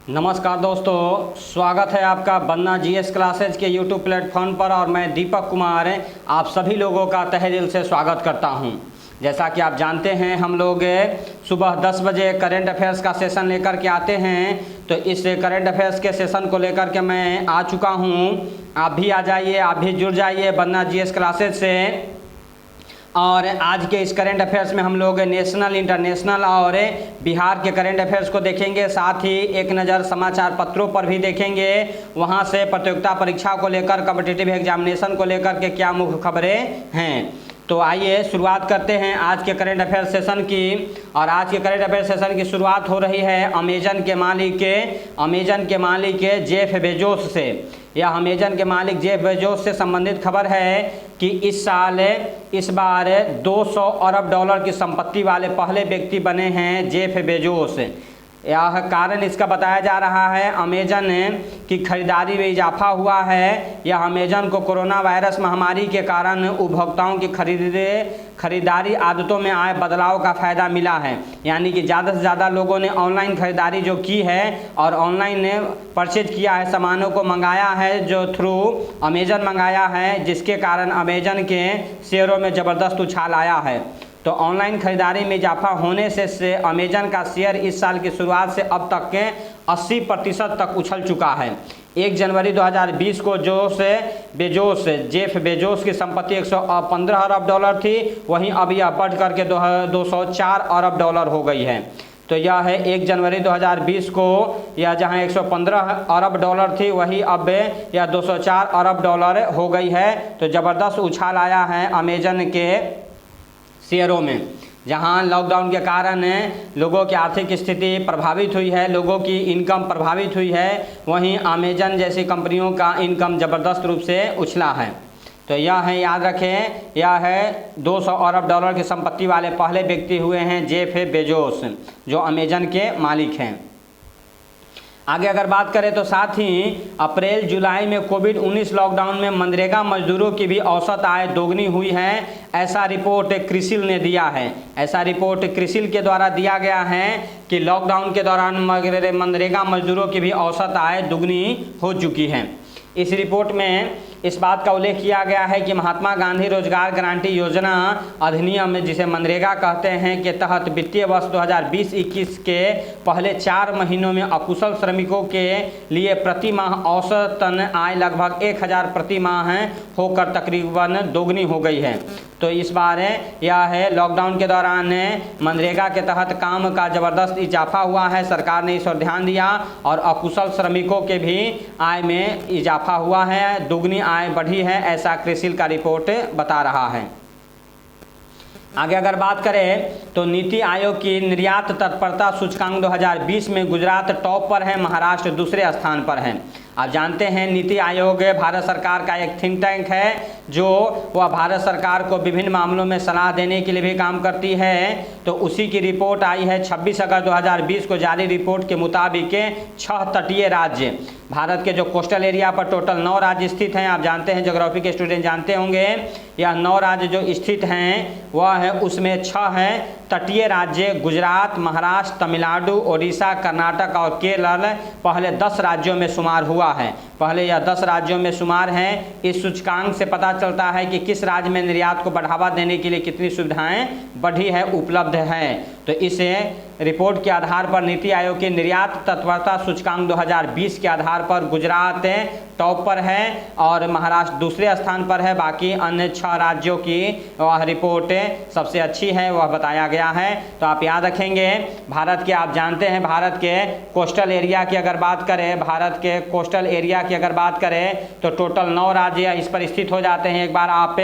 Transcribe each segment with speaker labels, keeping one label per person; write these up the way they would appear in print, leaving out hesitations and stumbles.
Speaker 1: नमस्कार दोस्तों, स्वागत है आपका बन्ना जीएस क्लासेज के यूट्यूब प्लेटफॉर्म पर और मैं दीपक कुमार आप सभी लोगों का तहे दिल से स्वागत करता हूं। जैसा कि आप जानते हैं, हम लोग सुबह 10 बजे करंट अफेयर्स का सेशन लेकर के आते हैं। तो इस करंट अफेयर्स के सेशन को लेकर के मैं आ चुका हूं। आप भी आ जाइए, आप भी जुड़ जाइए बन्ना जीएस क्लासेज से। और आज के इस करंट अफेयर्स में हम लोग नेशनल, इंटरनेशनल और बिहार के करंट अफेयर्स को देखेंगे। साथ ही एक नज़र समाचार पत्रों पर भी देखेंगे, वहां से प्रतियोगिता परीक्षा को लेकर, कॉम्पिटिटिव एग्जामिनेशन को लेकर के क्या मुख्य खबरें हैं। तो आइए शुरुआत करते हैं आज के करंट अफेयर सेशन की। और आज के करंट अफेयर सेशन की शुरुआत हो रही है अमेजन के मालिक जेफ बेजोस से। यह अमेजन के मालिक जेफ बेजोस से संबंधित खबर है कि इस बार 200 अरब डॉलर की संपत्ति वाले पहले व्यक्ति बने हैं जेफ बेजोस। यह कारण इसका बताया जा रहा है अमेजन की खरीदारी में इजाफा हुआ है। यह अमेजन को कोरोना वायरस महामारी के कारण उपभोक्ताओं की खरीदारी आदतों में आए बदलाव का फ़ायदा मिला है। यानी कि ज़्यादा से ज़्यादा लोगों ने ऑनलाइन खरीदारी जो की है और ऑनलाइन ने परचेज किया है, सामानों को मंगाया है जो थ्रू अमेजन मंगाया है, जिसके कारण अमेजन के शेयरों में ज़बरदस्त उछाल आया है। तो ऑनलाइन खरीदारी में इजाफा होने से अमेजन का शेयर इस साल की शुरुआत से अब तक के 80% तक उछल चुका है। 1 जनवरी 2020 को जेफ बेजोस की संपत्ति 115 अरब डॉलर थी, वहीं अब यह बढ़ करके 204 अरब डॉलर हो गई है। तो यह है 1 जनवरी 2020 को यह जहां 115 अरब डॉलर थी, वही अब यह 204 अरब डॉलर हो गई है। तो ज़बरदस्त उछाल आया है अमेजन के शेयरों में। जहां लॉकडाउन के कारण लोगों की आर्थिक स्थिति प्रभावित हुई है, लोगों की इनकम प्रभावित हुई है, वहीं अमेजन जैसी कंपनियों का इनकम ज़बरदस्त रूप से उछला है। तो यह है, याद रखें, यह है 200 अरब डॉलर की संपत्ति वाले पहले व्यक्ति हुए हैं जेफ बेजोस, जो अमेजन के मालिक हैं। आगे अगर बात करें तो साथ ही अप्रैल जुलाई में कोविड-19 लॉकडाउन में मनरेगा मजदूरों की भी औसत आय दोगुनी हुई है, ऐसा रिपोर्ट क्रिसिल ने दिया है। ऐसा रिपोर्ट क्रिसिल के द्वारा दिया गया है कि लॉकडाउन के दौरान मनरेगा मजदूरों की भी औसत आय दुगनी हो चुकी है। इस रिपोर्ट में इस बात का उल्लेख किया गया है कि महात्मा गांधी रोजगार गारंटी योजना अधिनियम, जिसे मनरेगा कहते हैं, के तहत वित्तीय वर्ष 2020-21 के पहले 4 महीनों में अकुशल श्रमिकों के लिए प्रति माह औसतन आय लगभग 1000 प्रति माह होकर तकरीबन दोगुनी हो गई है। तो इस बार यह है, लॉकडाउन के दौरान मनरेगा के तहत काम का ज़बरदस्त इजाफा हुआ है, सरकार ने इस ओर ध्यान दिया और अकुशल श्रमिकों के भी आय में इजाफा हुआ है, दुगनी आय बढ़ी है, ऐसा क्रिसिल का रिपोर्ट बता रहा है। आगे अगर बात करें तो नीति आयोग की निर्यात तत्परता सूचकांक 2020 में गुजरात टॉप पर है, महाराष्ट्र दूसरे स्थान पर है। आप जानते हैं नीति आयोग भारत सरकार का एक थिंक टैंक है, जो वह भारत सरकार को विभिन्न मामलों में सलाह देने के लिए भी काम करती है। तो उसी की रिपोर्ट आई है 26 अगस्त 2020 को जारी रिपोर्ट के मुताबिक 6 तटीय राज्य, भारत के जो कोस्टल एरिया पर टोटल 9 राज्य स्थित हैं। आप जानते हैं, ज्योग्राफी के स्टूडेंट जानते होंगे, यह 9 राज्य जो स्थित हैं वह है, उसमें 6 हैं तटीय राज्य, गुजरात, महाराष्ट्र, तमिलनाडु, ओडिशा, कर्नाटक और केरल पहले 10 राज्यों में शुमार हुआ है। पहले यह 10 राज्यों में शुमार हैं। इस सूचकांक से पता चलता है कि किस राज्य में निर्यात को बढ़ावा देने के लिए कितनी सुविधाएं बढ़ी है, उपलब्ध है। तो इस रिपोर्ट के आधार पर नीति आयोग की निर्यात तत्परता सूचकांक 2020 के आधार पर गुजरात टॉप पर है और महाराष्ट्र दूसरे स्थान पर है। बाकी अन्य 6 राज्यों की वह रिपोर्ट सबसे अच्छी है, वह बताया गया है। तो आप याद रखेंगे, भारत के, आप जानते हैं, भारत के कोस्टल एरिया की अगर बात करें तो टोटल 9 राज्य इस पर स्थित हो जाते हैं। एक बार आप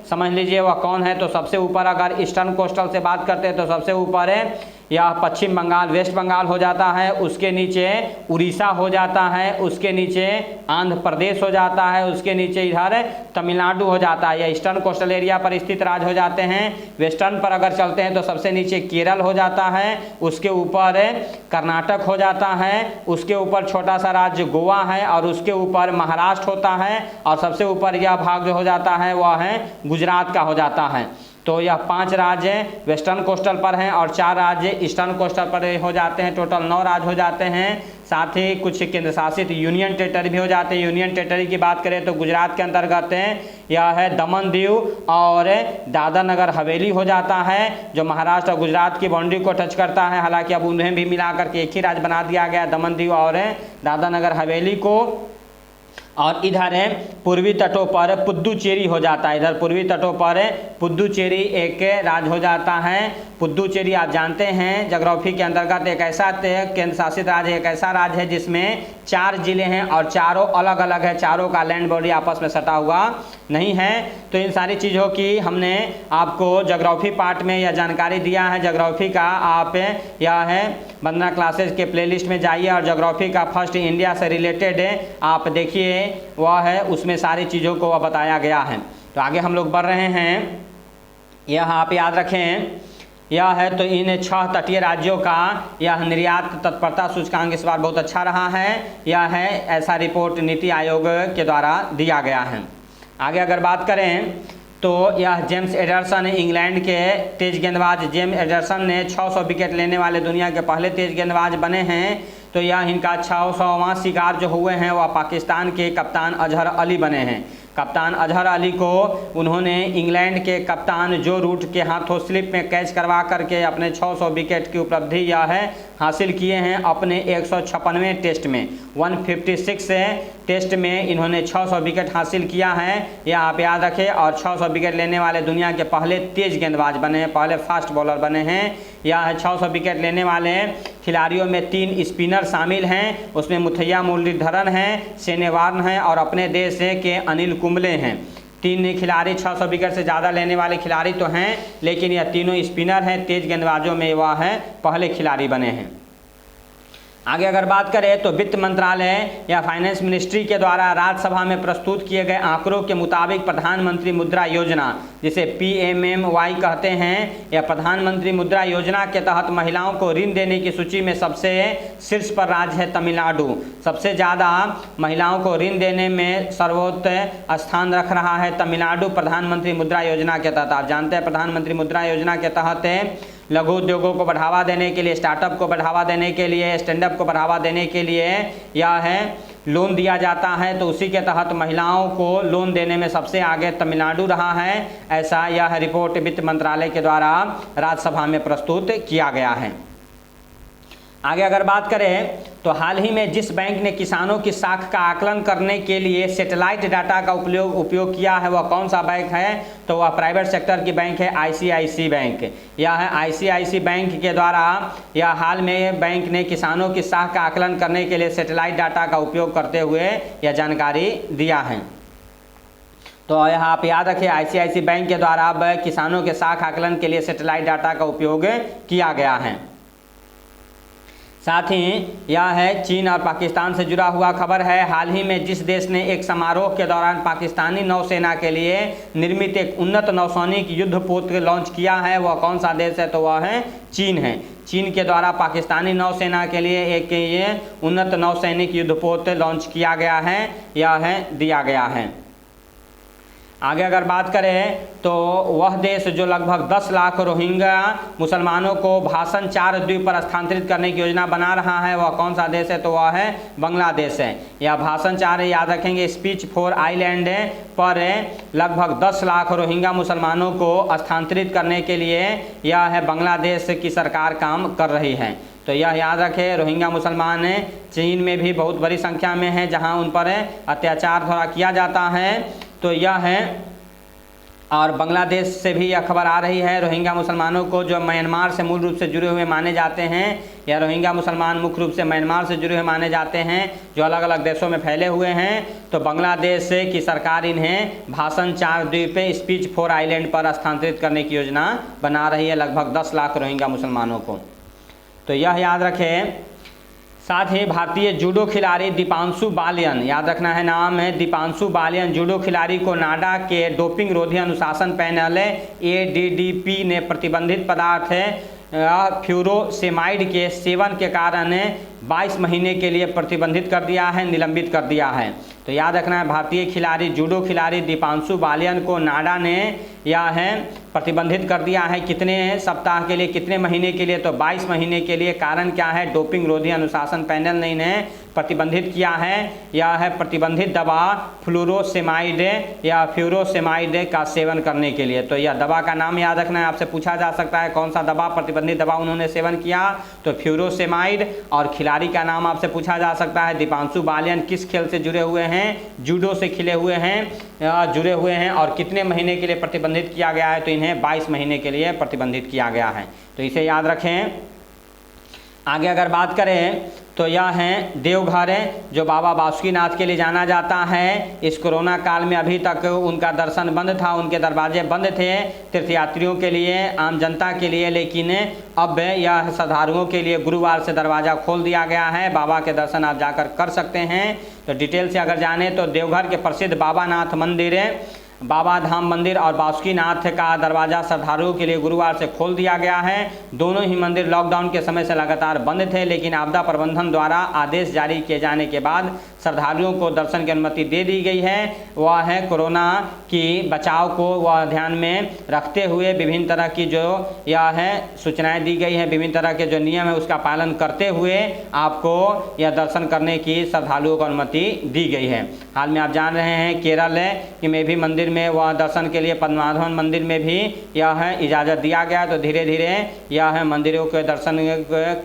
Speaker 1: समझ लीजिए वह कौन है। तो सबसे ऊपर अगर ईस्टर्न कोस्टल से बात करते हैं तो सबसे ऊपर है या पश्चिम बंगाल, वेस्ट बंगाल हो जाता है, उसके नीचे उड़ीसा हो जाता है, उसके नीचे आंध्र प्रदेश हो जाता है, उसके नीचे इधर तमिलनाडु हो जाता है। या ईस्टर्न कोस्टल एरिया पर स्थित राज्य हो जाते हैं। वेस्टर्न पर अगर चलते हैं तो सबसे नीचे केरल हो जाता है, उसके ऊपर कर्नाटक हो जाता है, उसके ऊपर छोटा सा राज्य गोवा है और उसके ऊपर महाराष्ट्र होता है और सबसे ऊपर यह भाग जो हो जाता है वह है गुजरात का हो जाता है। तो यह 5 राज्य वेस्टर्न कोस्टल पर हैं और 4 राज्य ईस्टर्न कोस्टल पर हो जाते हैं। टोटल 9 राज्य हो जाते हैं। साथ ही कुछ केंद्र शासित यूनियन टेरिटरी भी हो जाते हैं। यूनियन टेरिटरी की बात करें तो गुजरात के अंतर्गत यह है दमन दीव और दादरा नगर हवेली हो जाता है, जो महाराष्ट्र और गुजरात की बाउंड्री को टच करता है। हालांकि अब उन्हें भी मिलाकर के एक ही राज्य बना दिया गया, दमन दीव और दादरा नगर हवेली को। और इधर पूर्वी तटों पर पुद्दुचेरी हो जाता है, इधर पूर्वी तटों पर पुद्दुचेरी एक राज्य हो जाता है। पुद्दुचेरी आप जानते हैं ज्योग्राफी के अंतर्गत एक ऐसा केंद्र शासित राज्य, एक ऐसा राज्य है जिसमें 4 जिले हैं और चारों अलग अलग है, चारों का लैंड बॉडी आपस में सटा हुआ नहीं है। तो इन सारी चीज़ों की हमने आपको ज्योग्राफी पार्ट में यह जानकारी दिया है। ज्योग्राफी का आप यह है वंदना क्लासेस के प्लेलिस्ट में जाइए और ज्योग्राफी का फर्स्ट इंडिया से रिलेटेड आप देखिए, वह है उसमें सारी चीज़ों को वह बताया गया है। तो आगे हम लोग बढ़ रहे हैं। यह आप याद रखें, यह है तो इन 6 तटीय राज्यों का यह निर्यात तत्परता सूचकांक इस बार बहुत अच्छा रहा है। यह है ऐसा रिपोर्ट नीति आयोग के द्वारा दिया गया है। आगे अगर बात करें तो यह जेम्स एडरसन, इंग्लैंड के तेज गेंदबाज जेम्स एडरसन ने 600 विकेट लेने वाले दुनिया के पहले तेज गेंदबाज बने हैं। तो यह इनका 600वां शिकार जो हुए हैं वह पाकिस्तान के कप्तान अजहर अली बने हैं। कप्तान अजहर अली को उन्होंने इंग्लैंड के कप्तान जो रूट के हाथों स्लिप में कैच करवा करके अपने 600 विकेट की उपलब्धि यह है हासिल किए हैं। अपने 156वें टेस्ट में 156 टेस्ट में इन्होंने 600 विकेट हासिल किया है, यह आप याद रखें। और 600 विकेट लेने वाले दुनिया के पहले तेज गेंदबाज बने हैं, पहले फास्ट बॉलर बने हैं। यह 600 विकेट लेने वाले खिलाड़ियों में 3 स्पिनर शामिल हैं, उसमें मुथैया मुरलीधरन हैं, शेनवार्न हैं और अपने देश के अनिल कुंबले हैं। 3 खिलाड़ी 600 विकेट से ज़्यादा लेने वाले खिलाड़ी तो हैं, लेकिन यह तीनों स्पिनर हैं। तेज गेंदबाजों में वह है पहले खिलाड़ी बने हैं। आगे अगर बात करें तो वित्त मंत्रालय या फाइनेंस मिनिस्ट्री के द्वारा राज्यसभा में प्रस्तुत किए गए आंकड़ों के मुताबिक प्रधानमंत्री मुद्रा योजना, जिसे PMMY कहते हैं, या प्रधानमंत्री मुद्रा योजना के तहत महिलाओं को ऋण देने की सूची में सबसे शीर्ष पर राज्य है तमिलनाडु। सबसे ज़्यादा महिलाओं को ऋण देने में सर्वोच्च स्थान रख रहा है तमिलनाडु प्रधानमंत्री मुद्रा योजना के तहत। आप जानते हैं प्रधानमंत्री मुद्रा योजना के तहत लघु उद्योगों को बढ़ावा देने के लिए, स्टार्टअप को बढ़ावा देने के लिए, स्टैंडअप को बढ़ावा देने के लिए यह है लोन दिया जाता है। तो उसी के तहत महिलाओं को लोन देने में सबसे आगे तमिलनाडु रहा है। ऐसा यह रिपोर्ट वित्त मंत्रालय के द्वारा राज्यसभा में प्रस्तुत किया गया है। आगे अगर बात करें तो हाल ही में जिस बैंक ने किसानों की साख का आकलन करने के लिए सैटेलाइट डाटा का उपयोग किया है वह कौन सा बैंक है? तो वह प्राइवेट सेक्टर की बैंक है ICICI बैंक। यह है ICICI बैंक के द्वारा यह हाल में बैंक ने किसानों की साख का आकलन करने के लिए सैटेलाइट डाटा का उपयोग करते हुए यह जानकारी दिया है। तो यह आप याद रखें, ICICI बैंक के द्वारा अब किसानों के साख आकलन के लिए सैटेलाइट डाटा का उपयोग किया गया है। साथ ही यह है चीन और पाकिस्तान से जुड़ा हुआ खबर है। हाल ही में जिस देश ने एक समारोह के दौरान पाकिस्तानी नौसेना के लिए निर्मित एक उन्नत नौसैनिक युद्धपोत लॉन्च किया है वह कौन सा देश है? तो वह है चीन है। चीन के द्वारा पाकिस्तानी नौसेना के लिए एक ये उन्नत नौसैनिक युद्धपोत लॉन्च किया गया है, यह है दिया गया है। आगे अगर बात करें तो वह देश जो लगभग 10 लाख रोहिंग्या मुसलमानों को भाषण 4 द्वीप पर स्थानांतरित करने की योजना बना रहा है वह कौन सा देश है? तो वह है बांग्लादेश है। यह भाषण 4 याद रखेंगे, स्पीच फॉर आइलैंड पर लगभग 10 लाख रोहिंग्या मुसलमानों को स्थानांतरित करने के लिए यह है बांग्लादेश की सरकार काम कर रही है। तो यह याद रखें, रोहिंग्या मुसलमान चीन में भी बहुत बड़ी संख्या में है जहां उन पर अत्याचार थोड़ा किया जाता है। तो यह है, और बांग्लादेश से भी यह खबर आ रही है रोहिंग्या मुसलमानों को जो म्यांमार से मूल रूप से जुड़े हुए माने जाते हैं, या रोहिंग्या मुसलमान मुख्य रूप से म्यांमार से जुड़े हुए माने जाते हैं जो अलग अलग देशों में फैले हुए हैं। तो बांग्लादेश की सरकार इन्हें भाषण 4 द्वीप पे स्पीच फॉर आइलैंड पर स्थानांतरित करने की योजना बना रही है लगभग 10 लाख रोहिंग्या मुसलमानों को। तो यह याद रखें। साथ ही भारतीय जूडो खिलाड़ी दीपांशु बालियन, याद रखना है नाम है दीपांशु बालियन, जूडो खिलाड़ी को नाडा के डोपिंग रोधी अनुशासन पैनल ADDP ने प्रतिबंधित पदार्थ फ्यूरोसेमाइड के सेवन के कारण 22 महीने के लिए प्रतिबंधित कर दिया है, निलंबित कर दिया है। तो याद रखना है, भारतीय खिलाड़ी जूडो खिलाड़ी दीपांशु बालियन को नाडा ने यह है प्रतिबंधित कर दिया है। कितने सप्ताह के लिए, कितने महीने के लिए? तो 22 महीने के लिए। कारण क्या है? डोपिंग रोधी अनुशासन पैनल ने इन्हें प्रतिबंधित किया है। यह है प्रतिबंधित दवा फ्लोरोसेमाइड या फ्यूरोसेमाइड का सेवन करने के लिए। तो यह दवा का नाम याद रखना है, आपसे पूछा जा सकता है कौन सा दवा, प्रतिबंधित दवा उन्होंने सेवन किया, तो फ्यूरोसेमाइड। और खिलाड़ी का नाम आपसे पूछा जा सकता है दीपांशु बालियन किस खेल से जुड़े हुए हैं? जूडो से जुड़े हुए हैं। और कितने महीने के लिए प्रतिबंधित किया गया है? तो इन्हें 22 महीने के लिए प्रतिबंधित किया गया है। तो इसे याद रखें। आगे अगर बात करें तो यह है देवघर जो बाबा बासुकीनाथ के लिए जाना जाता है। इस कोरोना काल में अभी तक उनका दर्शन बंद था, उनके दरवाजे बंद थे तीर्थयात्रियों के लिए, आम जनता के लिए, लेकिन अब यह श्रद्धालुओं के लिए गुरुवार से दरवाज़ा खोल दिया गया है। बाबा के दर्शन आप जाकर कर सकते हैं। तो डिटेल से अगर जाने तो देवघर के प्रसिद्ध बाबानाथ मंदिर, बाबा धाम मंदिर और बासुकीनाथ का दरवाज़ा श्रद्धालुओं के लिए गुरुवार से खोल दिया गया है। दोनों ही मंदिर लॉकडाउन के समय से लगातार बंद थे, लेकिन आपदा प्रबंधन द्वारा आदेश जारी किए जाने के बाद श्रद्धालुओं को दर्शन की अनुमति दे दी गई है। वह है कोरोना की बचाव को वह ध्यान में रखते हुए विभिन्न तरह की जो यह है सूचनाएं दी गई हैं, विभिन्न तरह के जो नियम है उसका पालन करते हुए आपको यह दर्शन करने की श्रद्धालुओं को अनुमति दी गई है। हाल में आप जान रहे हैं केरल में भी मंदिर में वह दर्शन के लिए पद्मावत मंदिर में भी यह है इजाज़त दिया गया। तो धीरे धीरे यह है मंदिरों के दर्शन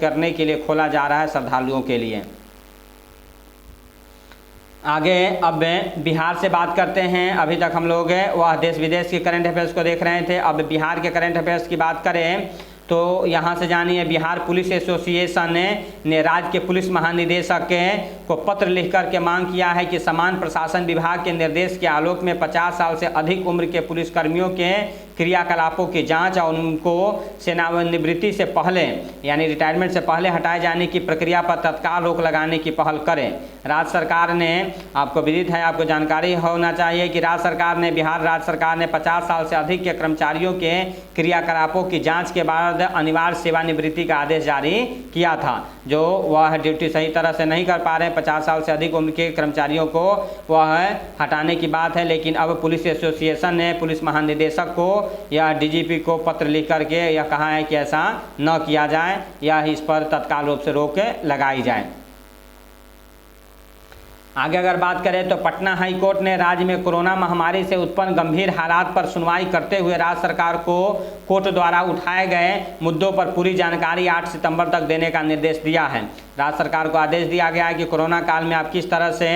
Speaker 1: करने के लिए खोला जा रहा है श्रद्धालुओं के लिए। आगे अब बिहार से बात करते हैं। अभी तक हम लोग वह देश विदेश के करंट अफेयर्स को देख रहे थे। अब बिहार के करंट अफेयर्स की बात करें तो यहाँ से जानिए, बिहार पुलिस एसोसिएशन ने राज्य के पुलिस महानिदेशक को पत्र लिखकर के मांग किया है कि समान प्रशासन विभाग के निर्देश के आलोक में 50 साल से अधिक उम्र के पुलिसकर्मियों के क्रियाकलापों की जांच और उनको सेवानिवृत्ति से पहले यानी रिटायरमेंट से पहले हटाए जाने की प्रक्रिया पर तत्काल रोक लगाने की पहल करें। राज्य सरकार ने, आपको विदित है, आपको जानकारी होना चाहिए कि बिहार राज्य सरकार ने 50 साल से अधिक के कर्मचारियों के क्रियाकलापों की जांच के बाद अनिवार्य सेवानिवृत्ति का आदेश जारी किया था। जो वह ड्यूटी सही तरह से नहीं कर पा रहे 50 साल से अधिक उम्र के कर्मचारियों को वह हटाने की बात है। लेकिन अब पुलिस एसोसिएशन ने पुलिस महानिदेशक को या डीजीपी को पत्र लिख करके यह कहा है कि ऐसा न किया जाए या इस पर तत्काल रूप से रोक लगाई जाए। आगे अगर बात करें तो पटना हाई कोर्ट ने राज्य में कोरोना महामारी से उत्पन्न गंभीर हालात पर सुनवाई करते हुए राज्य सरकार को कोर्ट द्वारा उठाए गए मुद्दों पर पूरी जानकारी 8 सितंबर तक देने का निर्देश दिया है। राज्य सरकार को आदेश दिया गया है कि कोरोना काल में आप किस तरह से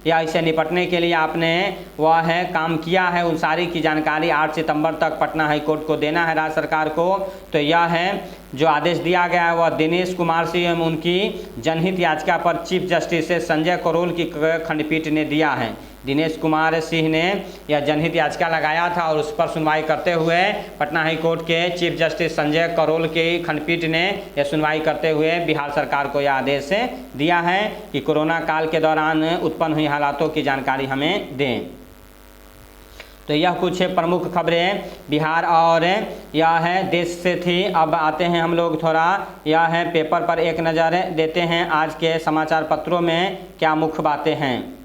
Speaker 1: या इससे निपटने के लिए आपने वह है काम किया है, उन सारी की जानकारी 8 सितंबर तक पटना हाई कोर्ट को देना है राज्य सरकार को। तो यह है जो आदेश दिया गया है वह दिनेश कुमार सिंह एवं उनकी जनहित याचिका पर चीफ जस्टिस संजय करोल की खंडपीठ ने दिया है। दिनेश कुमार सिंह ने यह जनहित याचिका लगाया था और उस पर सुनवाई करते हुए पटना हाई कोर्ट के चीफ जस्टिस संजय करोल की खंडपीठ ने यह सुनवाई करते हुए बिहार सरकार को यह आदेश दिया है कि कोरोना काल के दौरान उत्पन्न हुई हालातों की जानकारी हमें दें। तो यह कुछ प्रमुख खबरें बिहार और यह है देश से थी। अब आते हैं हम लोग थोड़ा यह है पेपर पर एक नज़र देते हैं आज के समाचार पत्रों में क्या मुख्य बातें हैं।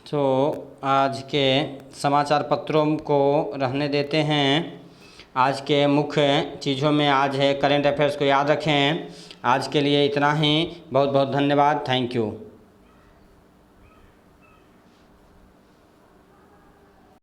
Speaker 1: तो आज के समाचार पत्रों को रहने देते हैं। आज के मुख्य चीज़ों में आज है करंट अफेयर्स को याद रखें। आज के लिए इतना ही। बहुत बहुत धन्यवाद। Thank you.